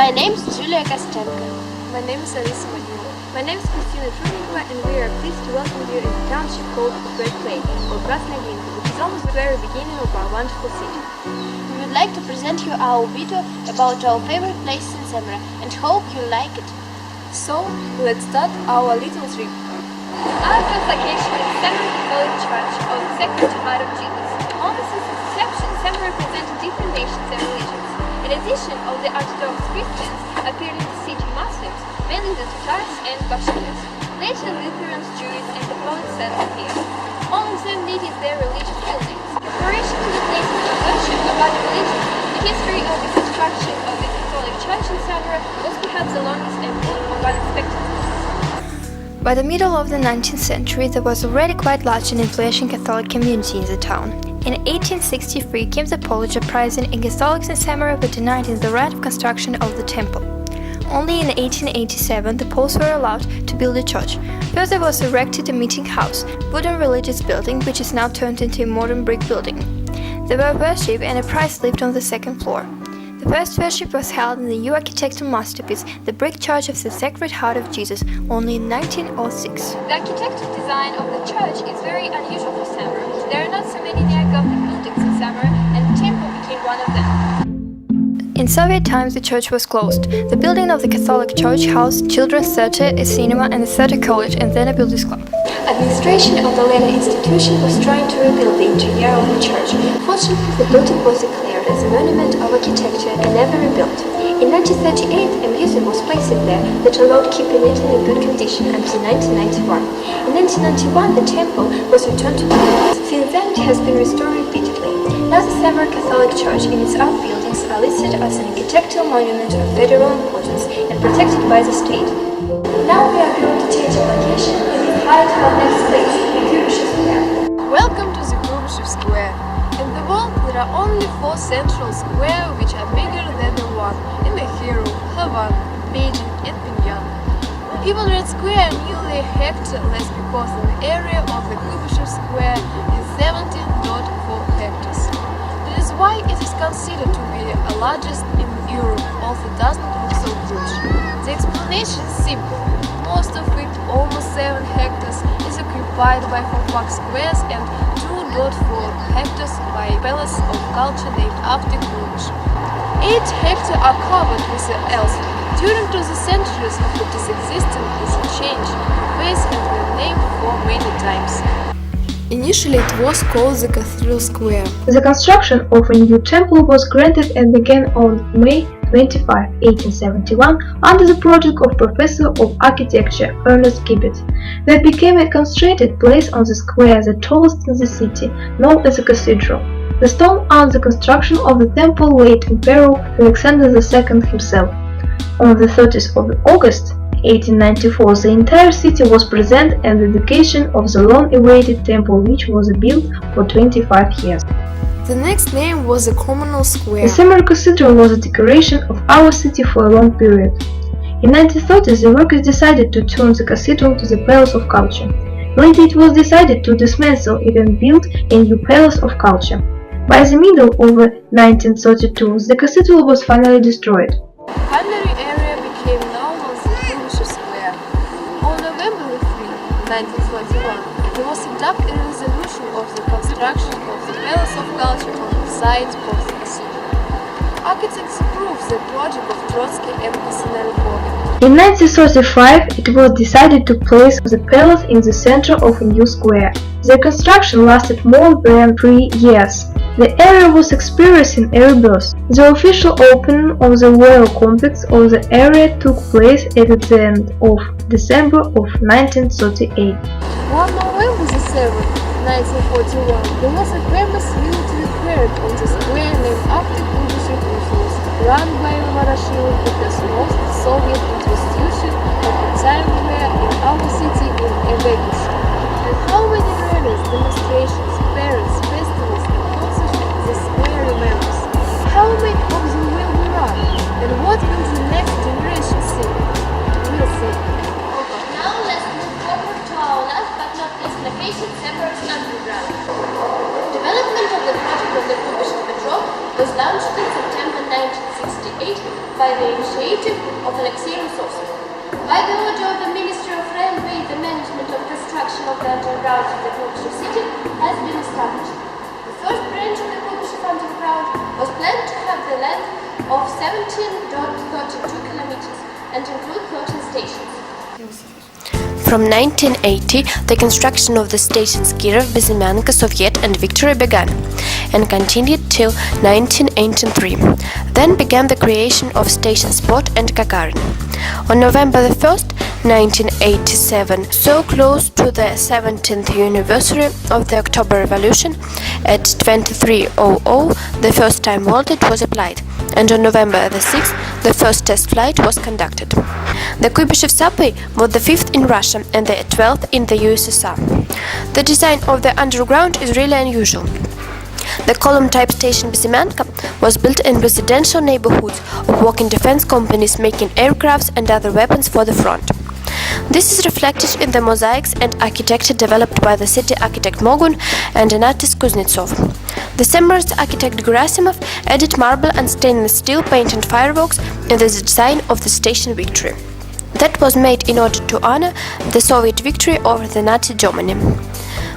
My name is Julia Kostenko. My name is Alisa Manila. My name is Christina Trudnikova, and we are pleased to welcome you in the township called Red Play, or Krasnaya Glinka, which is almost the very beginning of our wonderful city. We would like to present you our video about our favorite places in Samara and hope you like it. So, let's start our little trip. Our first location is Samara Catholic Church of the Sacred Heart of Jesus. Almost as its inception, Samara represented different nations and religions. In addition, all the Orthodox Christians appeared in the city Muslims, mainly the Tatars and Bashkirs. Later, Lutherans, Jews, and the Poles settled here. All of them needed their religious buildings. In relation to the place of devotion about religion, the history of the construction of the Catholic Church in Samara was perhaps the longest and full of unexpected. By the middle of the 19th century, there was already quite large and influential Catholic community in the town. In 1863 came the Polish uprising, and Catholics in Samara were denied the right of construction of the temple. Only in 1887 the Poles were allowed to build a church. First there was erected a meeting house, wooden religious building, which is now turned into a modern brick building. There were worship and a priest lived on the second floor. The first worship was held in the new architectural masterpiece, the brick church of the Sacred Heart of Jesus, only in 1906. The architectural design of the church is very unusual for Samara. There are not so many neo-Gothic buildings in Samara, and the temple became one of them. In Soviet times the church was closed. The building of the Catholic Church housed children's theatre, a cinema and a theatre college, and then a builders club. Administration of the latter institution was trying to rebuild the interior of the church. Fortunately, the building was declared as a monument of architecture and never rebuilt. In 1938, a museum was placed there that allowed keeping it in a good condition until 1991. In 1991, the temple was returned to the past. Since then, it has been restored repeatedly. Now the Samara Catholic Church and its outbuildings are listed as an architectural monument of federal importance and protected by the state. Now we are going to change our location and invite our next place, the Kubyshev Square. Welcome to the Kubyshev Square. In the world, there are only 4 central squares which are bigger than the one in the Hero, Havana, Beijing and Pyongyang. Even Red Square nearly a hectare less because the area of the Kubyshev Square is 17.4 hectares. That is why it is considered to be the largest in Europe, although it does not look so huge. The explanation is simple. Most of it, almost 7 hectares, is occupied by 4 park squares and 2.4 hectares by a palace of culture named after Konkurс. 8 hectares are covered with elms. During the centuries of its existence, it changed face and were named for many times. Initially it was called the Cathedral Square. The construction of a new temple was granted and began on May 25, 1871 under the project of Professor of Architecture Ernest Gibbet. There became a concentrated place on the square, the tallest in the city, known as the Cathedral. The stone under the construction of the temple laid Emperor Alexander II himself. On the 30th of August 1894, the entire city was present at the dedication of the long-awaited temple, which was built for 25 years. The next name was the Communal Square. The Samara Cathedral was a decoration of our city for a long period. In 1930s, the workers decided to turn the cathedral to the Palace of Culture. Later it was decided to dismantle it and build a new Palace of Culture. By the middle of 1932, the cathedral was finally destroyed. The culinary area became known as the Kubyshev Square. On November 3, 1941, there was adopted a resolution of the construction of the Palace of Culture on the site of the cathedral. Architects approved the project of Trotsky and Kosinelkov. In 1935, it was decided to place the palace in the center of a new square. The construction lasted more than 3 years. The area was experiencing a rebirth. The official opening of the royal complex of the area took place at the end of December of 1938. On November 7, 1941, there was a famous military parade on the square named after Kubyshev, which was run by Voroshilovka, the most Soviet institution at the time were in our city in a vacation. And how many rallies, demonstrations, parades, festivals and concerts the square remembers? How many of them will be run? And what will the next generation see? We'll see. Now let's move forward to our last but not least location, Samara's underground. Development of the project of the Kubyshev Metro was launched in September 1968 by the initiative By the order of the Ministry of Railway, the management of construction of the underground in the Konkurс city has been established. The first branch of the Konkurс underground was planned to have the length of 17.32 kilometers and include 13 stations. From 1980, the construction of the stations Kirov, Bezymyanka, Soviet and Victory began and continued till 1983. Then began the creation of station Spot and Gagarin. On November 1st, 1987, so close to the 17th anniversary of the October Revolution, at 23:00, the first time voltage was applied, and on November 6th, the first test flight was conducted. The Kuibyshev subway was the 5th in Russia and the 12th in the USSR. The design of the underground is really unusual. The column-type station Bezymyanka was built in residential neighborhoods of walking defense companies making aircrafts and other weapons for the front. This is reflected in the mosaics and architecture developed by the city architect Mogun and an artist Kuznetsov. The Samarist architect Gerasimov added marble and stainless steel paint and fireworks in the design of the station Victory. That was made in order to honor the Soviet victory over the Nazi Germany.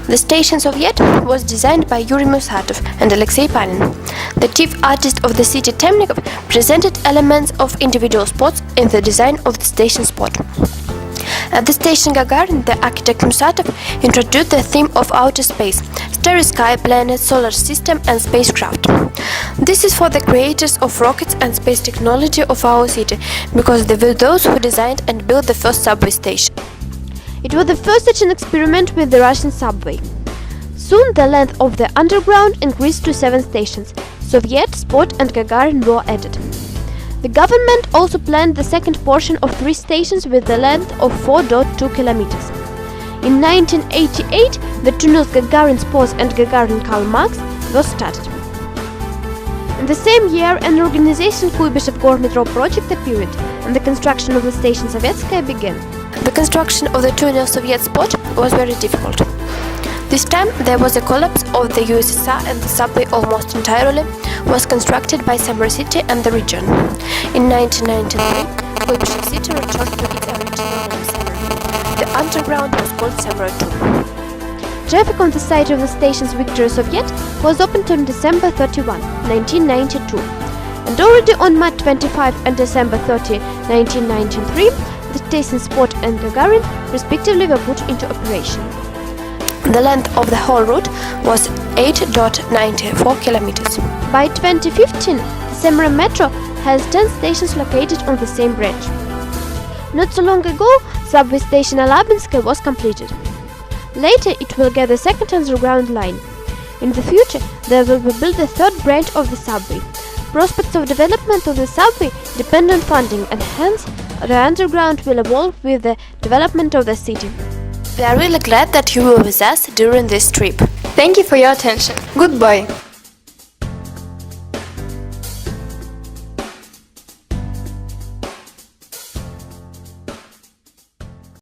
The station Soviet was designed by Yuri Musatov and Alexei Panin. The chief artist of the city Temnikov presented elements of individual spots in the design of the station Spot. At the station Gagarin, the architect Musatov introduced the theme of outer space, starry sky, planets, solar system and spacecraft. This is for the creators of rockets and space technology of our city, because they were those who designed and built the first subway station. It was the first such an experiment with the Russian subway. Soon the length of the underground increased to 7 stations. Soviet, Spot and Gagarin were added. The government also planned the second portion of 3 stations with the length of 4.2 kilometers. In 1988, the tunnels Gagarin Spos and Gagarin Karl Marx were started. In the same year, an organization Kuibyshev Gormetro project appeared, and the construction of the station Sovetskaya began. The construction of the tunnel Soviet Spot was very difficult. This time there was a collapse of the USSR and the subway almost entirely was constructed by Samara city and the region. In 1993, Kuibyshev city returned to its original name Samara. The underground was called Samara 2. Traffic on the site of the station's Victory Soviet was opened on December 31, 1992. And already on March 25 and December 30, 1993, the stations Spot and Gagarin respectively were put into operation. The length of the whole route was 8.94 kilometers. By 2015, the Samara Metro has 10 stations located on the same branch. Not so long ago, subway station Alabinskaya was completed. Later, it will get the second underground line. In the future, there will be built a third branch of the subway. Prospects of development of the subway depend on funding, and hence, the underground will evolve with the development of the city. We are really glad that you were with us during this trip. Thank you for your attention. Goodbye.